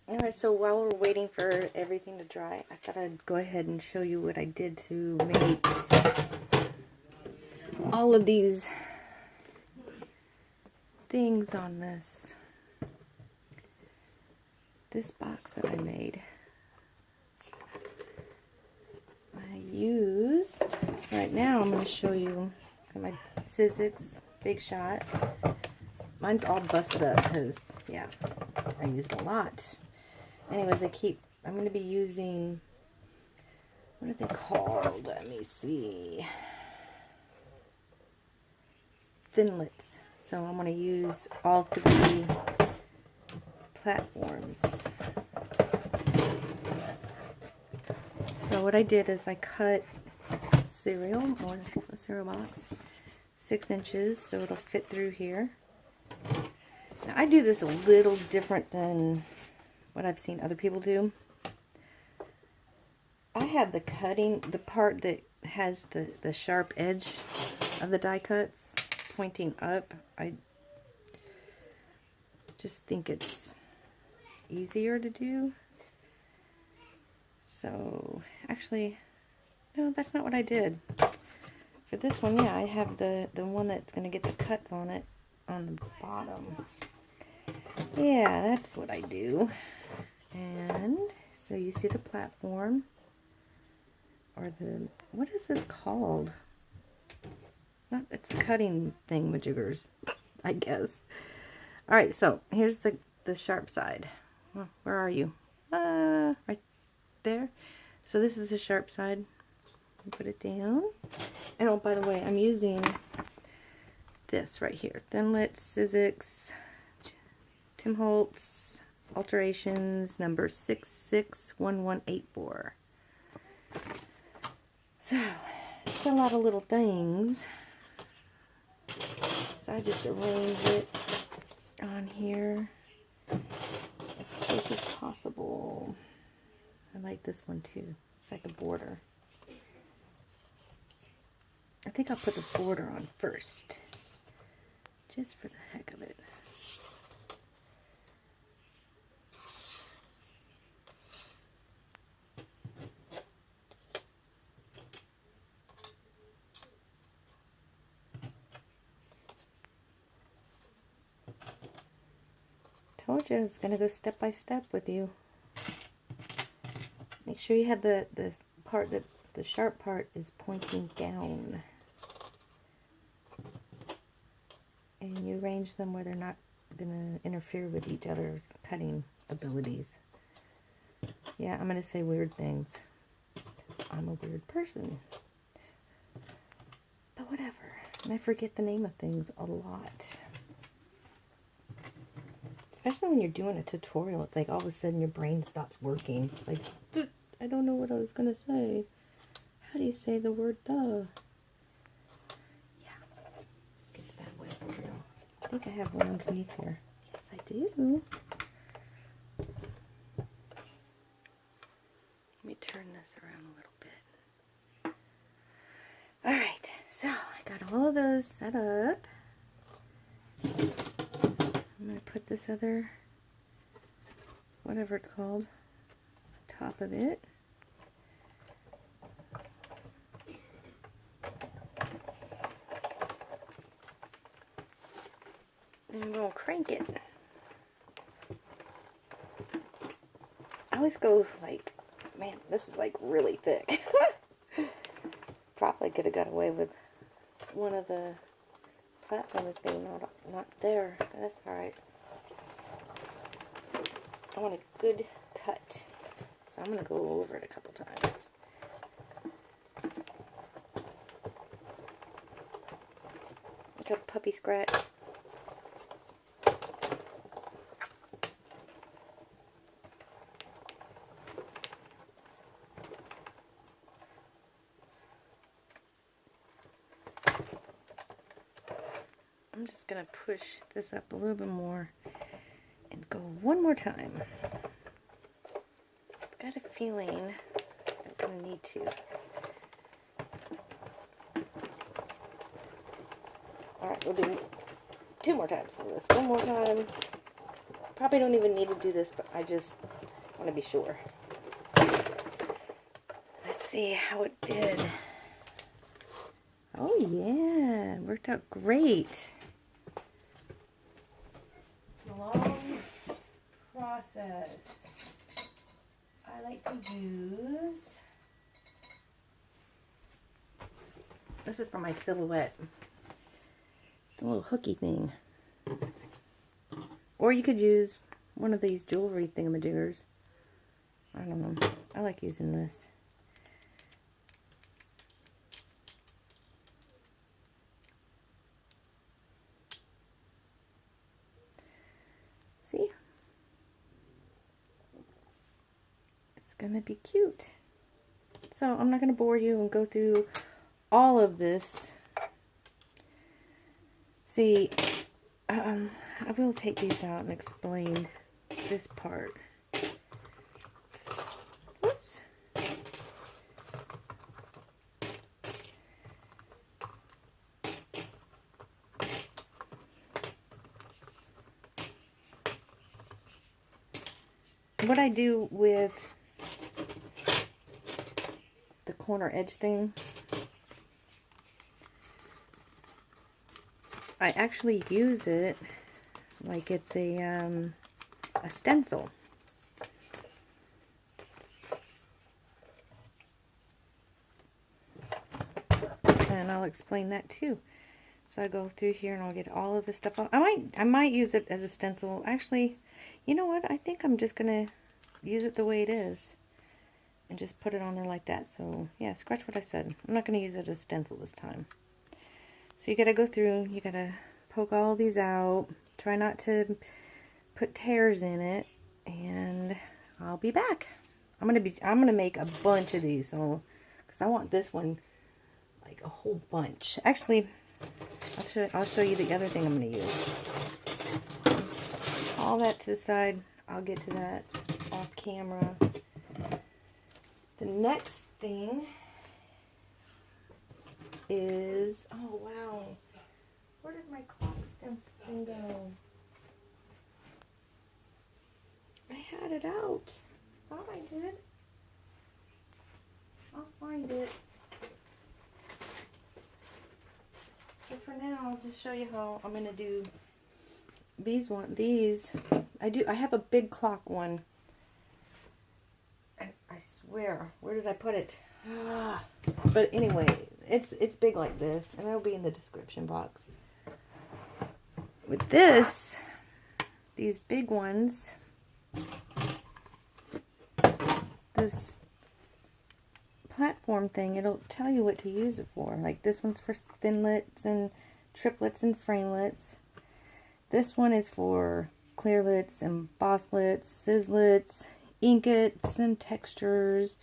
Alright, so while we're waiting for everything to dry, I thought I'd go ahead and show you what I did to make all of these things on this box that I made. I used, right now I'm going to show you my Keepsake Big Shot. Mine's all busted up because, yeah, I used a lot. Anyways, I'm going to be using, what are they called? Let me see. Thinlits. So I'm going to use all 3 platforms. So what I did is I cut cereal, or a cereal box, 6 inches, so it'll fit through here. Now I do this a little different than what I've seen other people do. I have the part that has the sharp edge of the die cuts pointing up. I just think it's easier to do. So, actually, no, that's not what I did. For this one, yeah, I have the one that's going to get the cuts on it on the bottom. Yeah, that's what I do. And so you see the platform, or what is this called? It's the cutting thing, majiggers, I guess. Alright, so here's the sharp side. Well, where are you? Right there. So this is the sharp side. Put it down. And oh, by the way, I'm using this right here. Thinlit Sizzix Tim Holtz Alterations number 661184. So, it's a lot of little things. So I just arrange it on here as close as possible. I like this one too. It's like a border. I think I'll put the border on first, just for the heck of it. Told you I was going to go step by step with you. Make sure you have the part that's the sharp part is pointing down. And you arrange them where they're not going to interfere with each other's cutting abilities. Yeah, I'm going to say weird things, because I'm a weird person. But whatever. And I forget the name of things a lot. Especially when you're doing a tutorial, it's like all of a sudden your brain stops working. It's like, I don't know what I was going to say. How do you say the word the? Yeah, gets that way for real. I think I have one underneath here. Yes, I do. Let me turn this around a little bit. Alright, so I got all of those set up. I'm going to put this other, whatever it's called, on top of it. And I'm going to crank it. I always go like, man, this is like really thick. Probably could have got away with one of the platforms being not there, but that's alright. I want a good cut, so I'm going to go over it a couple times. Like a puppy scratch. I'm just going to push this up a little bit more and go one more time. Got a feeling I'm going to need to. Alright, we'll do 2 more times. So this one more time. Probably don't even need to do this, but I just want to be sure. Let's see how it did. Oh yeah, it worked out great. Long process. I like to use, this is for my silhouette. It's a little hooky thing. Or you could use one of these jewelry thingamajiggers. I don't know. I like using this. See? It's gonna be cute. So I'm not gonna bore you and go through all of this. See, I will take these out and explain this part. Oops. What I do with the corner edge thing, I actually use it like it's a stencil. And I'll explain that too. So I go through here and I'll get all of this stuff off. I might use it as a stencil. Actually, you know what? I think I'm just gonna use it the way it is and just put it on there like that. So yeah, scratch what I said. I'm not gonna use it as a stencil this time. So you gotta go through, you gotta poke all these out. Try not to put tears in it, and I'll be back. I'm gonna make a bunch of these, so because I want this one like a whole bunch. Actually, I'll show you the other thing I'm gonna use. All that to the side. I'll get to that off camera. The next thing is, oh wow, where did my clock stencil go? I had it out. Thought I did. I'll find it. But for now, I'll just show you how I'm gonna do these I have a big clock one. I swear, where did I put it? But anyway, it's big like this, and it'll be in the description box. With these big ones, this platform thing, it'll tell you what to use it for. Like this one's for thinlets and triplets and framelets. This one is for clearlets and bosslets, sizzlets, inklets and textures,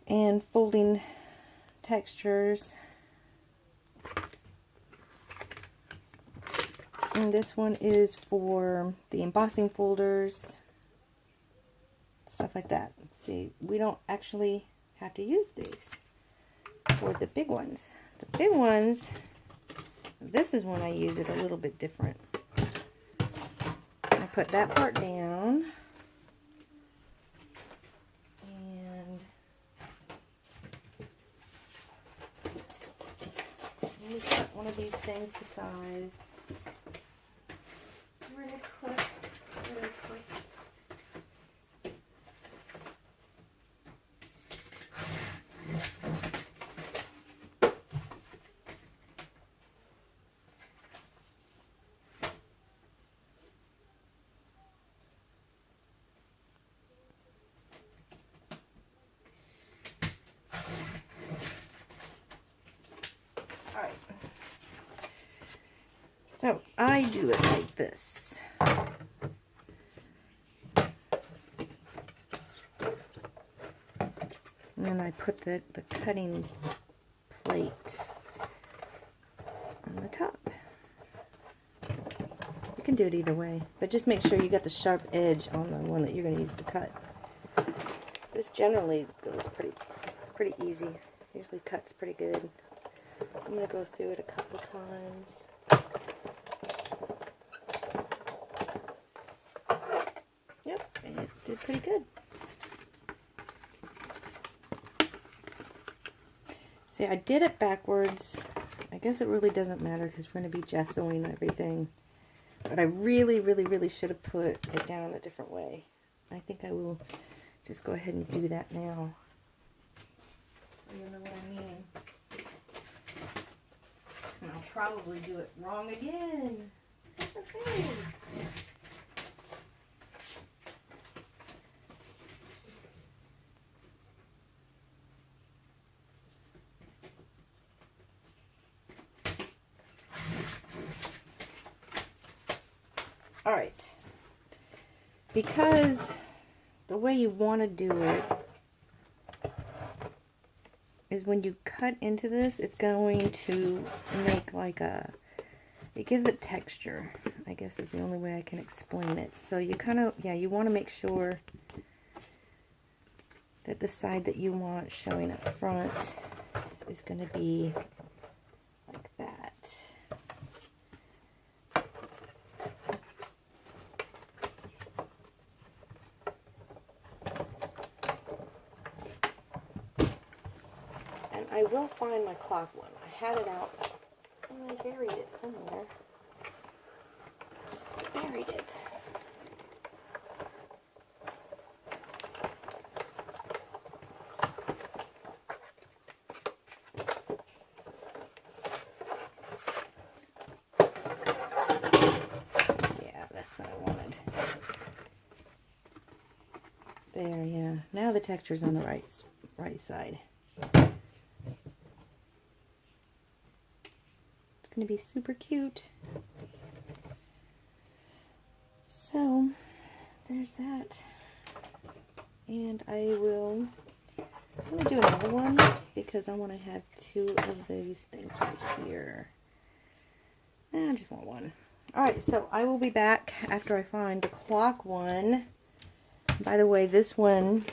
and folding textures. And this one is for the embossing folders, stuff like that. See, we don't actually have to use these for the big ones. The big ones, this is when I use it a little bit different. I put that part down, and let me cut one of these things to size. Really quick. Alright. So I do it like this. And then I put the cutting plate on the top. You can do it either way, but just make sure you got the sharp edge on the one that you're going to use to cut. This generally goes pretty easy. Usually cuts pretty good. I'm going to go through it a couple times. did pretty good. See, I did it backwards. I guess it really doesn't matter because we're going to be gessoing everything. But I really, really, really should have put it down a different way. I think I will just go ahead and do that now. So you'll know what I mean. And I'll probably do it wrong again. That's okay. All right, because the way you want to do it is when you cut into this, it's going to make like a, it gives it texture, I guess is the only way I can explain it. So you kind of, yeah, you want to make sure that the side that you want showing up front is going to be like that. I will find my cloth one. I had it out and I buried it somewhere. Just buried it. Yeah, that's what I wanted. There, yeah. Now the texture's on the right side. Going to be super cute. So there's that, and I'm going to do another one because I want to have two of these things right here. I just want one. Alright, so I will be back after I find the clock one. By the way, this one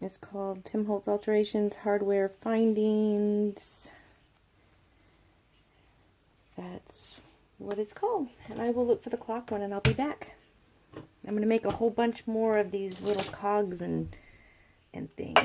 it's called Tim Holtz Alterations Hardware Findings. That's what it's called. And I will look for the clock one and I'll be back. I'm going to make a whole bunch more of these little cogs and things.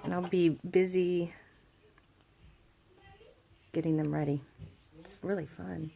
And I'll be busy getting them ready. It's really fun.